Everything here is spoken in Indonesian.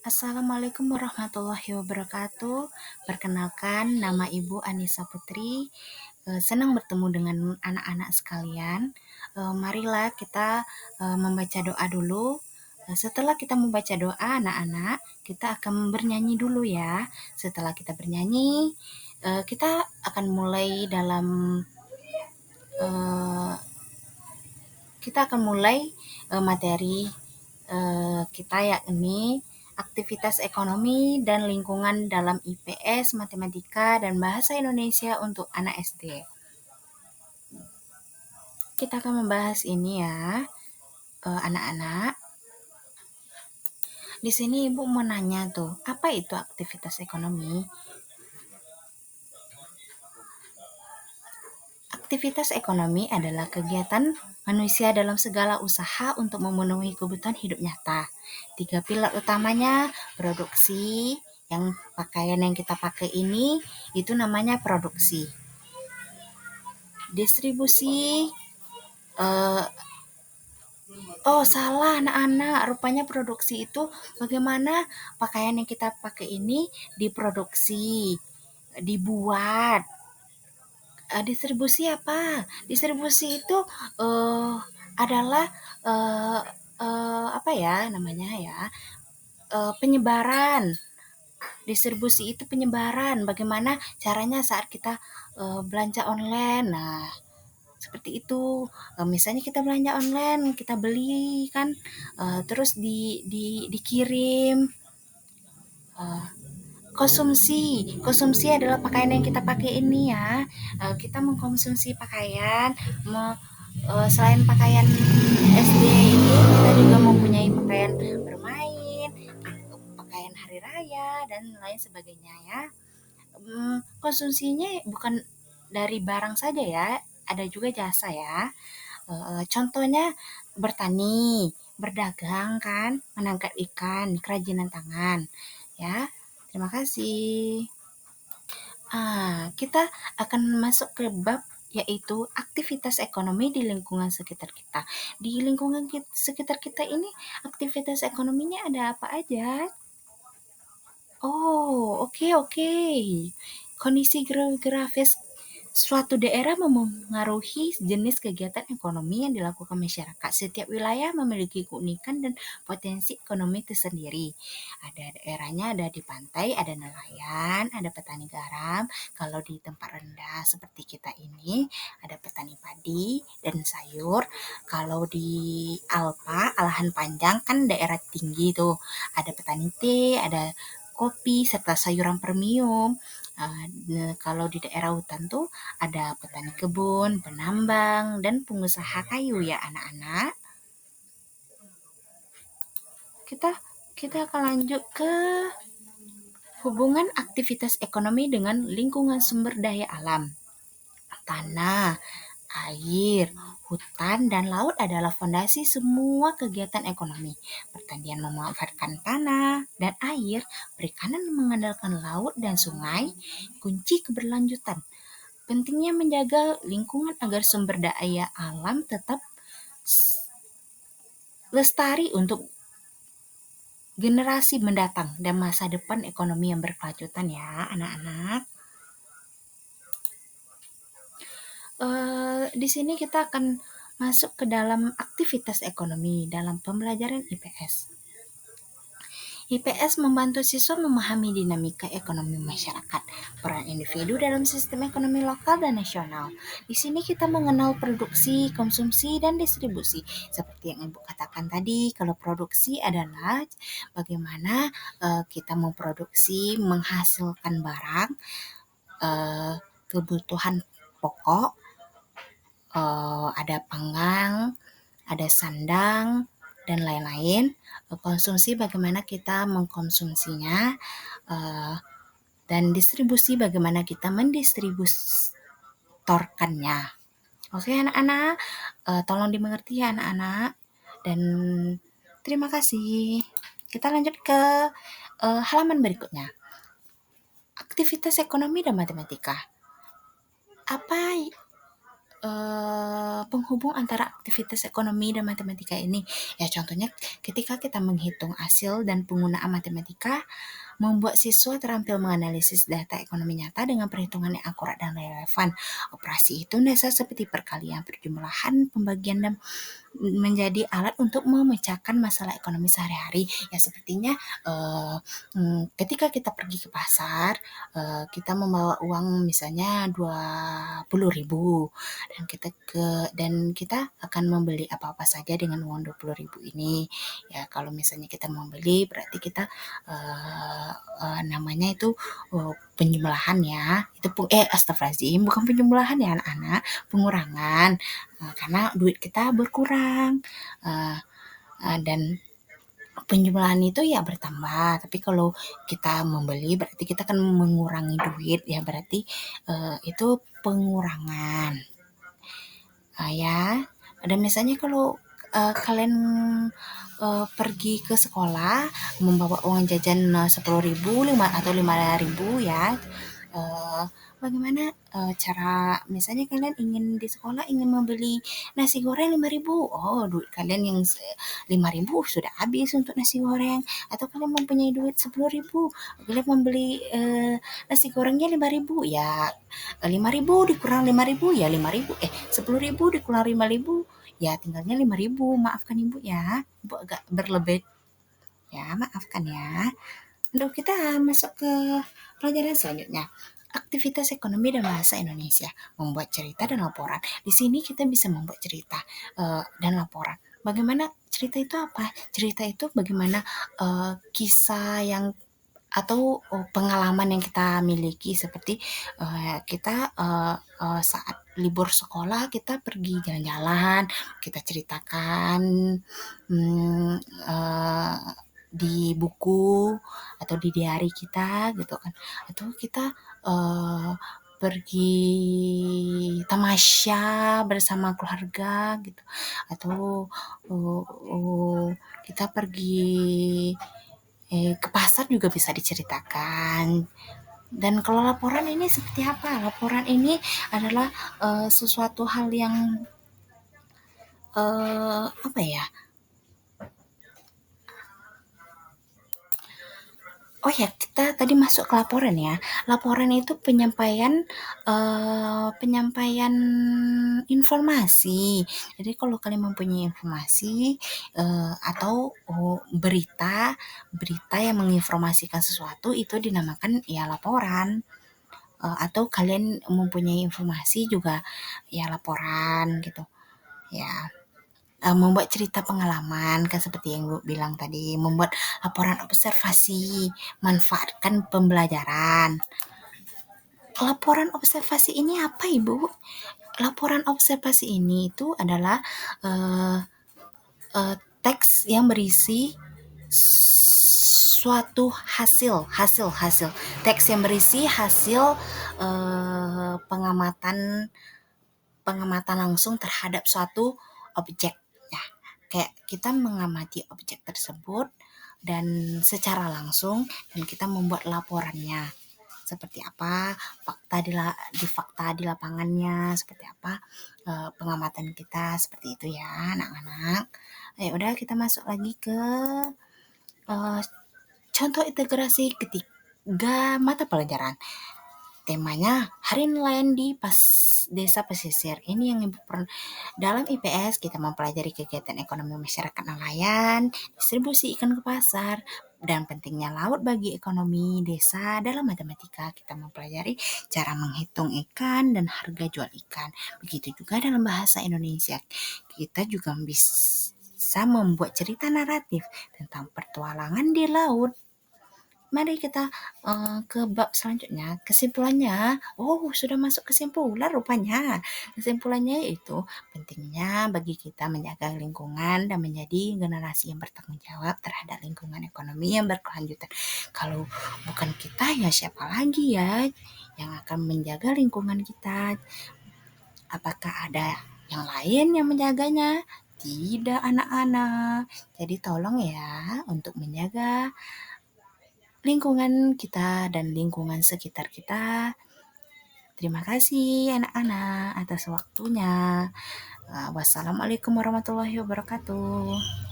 Assalamualaikum warahmatullahi wabarakatuh. Perkenalkan, nama Ibu Anissa Putri. Senang bertemu dengan anak-anak sekalian. Marilah kita membaca doa dulu. Setelah kita membaca doa, anak-anak, kita akan bernyanyi dulu ya. Setelah kita bernyanyi, kita akan mulai dalam eh, materi kita, yakni aktivitas ekonomi dan lingkungan dalam IPS, matematika, dan bahasa Indonesia untuk anak SD. Kita akan membahas ini ya, anak-anak. Di sini Ibu mau nanya tuh, apa itu aktivitas ekonomi? Aktivitas ekonomi adalah kegiatan manusia dalam segala usaha untuk memenuhi kebutuhan hidup nyata. 3 pilar utamanya produksi, yang pakaian yang kita pakai ini itu namanya produksi. Distribusi, eh, oh salah anak-anak, rupanya produksi itu bagaimana pakaian yang kita pakai ini diproduksi, dibuat. Distribusi apa? Distribusi itu adalah apa ya namanya ya? Penyebaran. Distribusi itu penyebaran. Bagaimana caranya saat kita belanja online? Nah, seperti itu. Misalnya kita belanja online, kita beli kan, terus dikirim. Konsumsi adalah pakaian yang kita pakai ini ya. Kita mengkonsumsi pakaian, selain pakaian SD ini, kita juga mempunyai pakaian bermain, pakaian hari raya, dan lain sebagainya ya. Konsumsinya bukan dari barang saja ya, ada juga jasa ya. Contohnya bertani, berdagang kan, menangkap ikan, kerajinan tangan ya. Terima kasih. Kita akan masuk ke bab yaitu aktivitas ekonomi di lingkungan sekitar kita. Di lingkungan sekitar kita ini aktivitas ekonominya ada apa aja? Oh, oke oke. Kondisi geografis suatu daerah memengaruhi jenis kegiatan ekonomi yang dilakukan masyarakat. Setiap wilayah memiliki keunikan dan potensi ekonomi tersendiri. Ada daerahnya, ada di pantai, ada nelayan, ada petani garam. Kalau di tempat rendah seperti kita ini, ada petani padi dan sayur. Kalau di Alpa, Alahan Panjang kan daerah tinggi tuh, ada petani teh, ada kopi, serta sayuran premium. Kalau di daerah hutan tuh ada petani kebun, penambang, dan pengusaha kayu ya anak-anak. Kita kita akan lanjut ke hubungan aktivitas ekonomi dengan lingkungan sumber daya alam. Tanah, air, hutan, dan laut adalah fondasi semua kegiatan ekonomi. Pertanian memanfaatkan tanah dan air, perikanan mengandalkan laut dan sungai, kunci keberlanjutan. Pentingnya menjaga lingkungan agar sumber daya alam tetap lestari untuk generasi mendatang dan masa depan ekonomi yang berkelanjutan ya anak-anak. Di sini kita akan masuk ke dalam aktivitas ekonomi dalam pembelajaran IPS. IPS membantu siswa memahami dinamika ekonomi masyarakat, peran individu dalam sistem ekonomi lokal dan nasional. Di sini kita mengenal produksi, konsumsi, dan distribusi. Seperti yang Ibu katakan tadi, kalau produksi adalah bagaimana kita memproduksi, menghasilkan barang, kebutuhan pokok, ada panggang, ada sandang, dan lain-lain. Konsumsi bagaimana kita mengkonsumsinya, dan distribusi bagaimana kita mendistributorkannya. Oke anak-anak, tolong dimengerti ya anak-anak, dan terima kasih. Kita lanjut ke halaman berikutnya. Aktivitas ekonomi dan matematika. Apa penghubung antara aktivitas ekonomi dan matematika ini. Ya contohnya ketika kita menghitung hasil dan penggunaan matematika, membuat siswa terampil menganalisis data ekonomi nyata dengan perhitungan yang akurat dan relevan. Operasi itu dasar seperti perkalian, perjumlahan, pembagian, dan menjadi alat untuk memecahkan masalah ekonomi sehari-hari. Ya sepertinya ketika kita pergi ke pasar, kita membawa uang misalnya 20.000 dan kita akan membeli apa-apa saja dengan uang 20.000 ini. Ya kalau misalnya kita membeli berarti kita namanya itu penjumlahan ya. Itu astagfirullahaladzim, bukan penjumlahan ya anak-anak, pengurangan. Karena duit kita berkurang, dan penjumlahan itu ya bertambah, tapi kalau kita membeli berarti kita kan mengurangi duit ya, berarti itu pengurangan. Ya, dan misalnya kalau kalian pergi ke sekolah membawa uang jajan 10.000 atau 5.000 ya, uh, bagaimana cara misalnya kalian ingin di sekolah ingin membeli nasi goreng 5.000, oh duit kalian yang 5.000 sudah habis untuk nasi goreng, atau kalian mempunyai duit 10.000, kalian membeli nasi gorengnya 5.000 ya, 5.000 dikurang 5.000 ya 5.000, 10.000 dikurang 5.000 ya tinggalnya 5.000. Maafkan ibu ya, ibu agak berlebih ya, maafkan ya. Untuk kita masuk ke pelajaran selanjutnya. Aktivitas ekonomi dan bahasa Indonesia, membuat cerita dan laporan. Di sini kita bisa membuat cerita dan laporan. Bagaimana cerita itu apa? Cerita itu bagaimana kisah yang atau pengalaman yang kita miliki, seperti kita saat libur sekolah kita pergi jalan-jalan, kita ceritakan hmm, eh, di buku atau di diary kita gitu kan, atau kita eh, pergi tamasya bersama keluarga gitu, atau uh, uh, kita pergi ke pasar juga bisa diceritakan. Dan kalau laporan ini seperti apa? Laporan ini adalah sesuatu hal yang apa ya? Oh ya, kita tadi masuk ke laporan ya. Laporan itu penyampaian informasi. Jadi kalau kalian mempunyai informasi atau berita berita yang menginformasikan sesuatu itu dinamakan ya laporan. Atau kalian mempunyai informasi juga ya laporan gitu. Ya, membuat cerita pengalaman kan seperti yang Ibu bilang tadi, membuat laporan observasi, manfaatkan pembelajaran. Laporan observasi ini apa Ibu? Laporan observasi ini itu adalah eh, teks yang berisi suatu hasil teks yang berisi hasil pengamatan pengamatan langsung terhadap suatu objek ya, kayak kita mengamati objek tersebut dan secara langsung dan kita membuat laporannya seperti apa fakta di lapangannya, seperti apa pengamatan kita, seperti itu ya anak-anak. Udah kita masuk lagi ke uh, contoh integrasi ketiga mata pelajaran. Temanya Hari Nelayan di Desa Pesisir. Ini yang dalam IPS kita mempelajari kegiatan ekonomi masyarakat nelayan, distribusi ikan ke pasar, dan pentingnya laut bagi ekonomi desa. Dalam matematika kita mempelajari cara menghitung ikan dan harga jual ikan. Begitu juga dalam bahasa Indonesia. Kita juga bisa membuat cerita naratif tentang petualangan di laut. Mari kita ke bab selanjutnya. Kesimpulannya, sudah masuk kesimpulan rupanya. Kesimpulannya yaitu pentingnya bagi kita menjaga lingkungan dan menjadi generasi yang bertanggung jawab terhadap lingkungan ekonomi yang berkelanjutan. Kalau bukan kita ya siapa lagi ya yang akan menjaga lingkungan kita? Apakah ada yang lain yang menjaganya? Tidak anak-anak. Jadi tolong ya untuk menjaga lingkungan kita dan lingkungan sekitar kita Terima kasih anak-anak atas waktunya. Wassalamualaikum warahmatullahi wabarakatuh.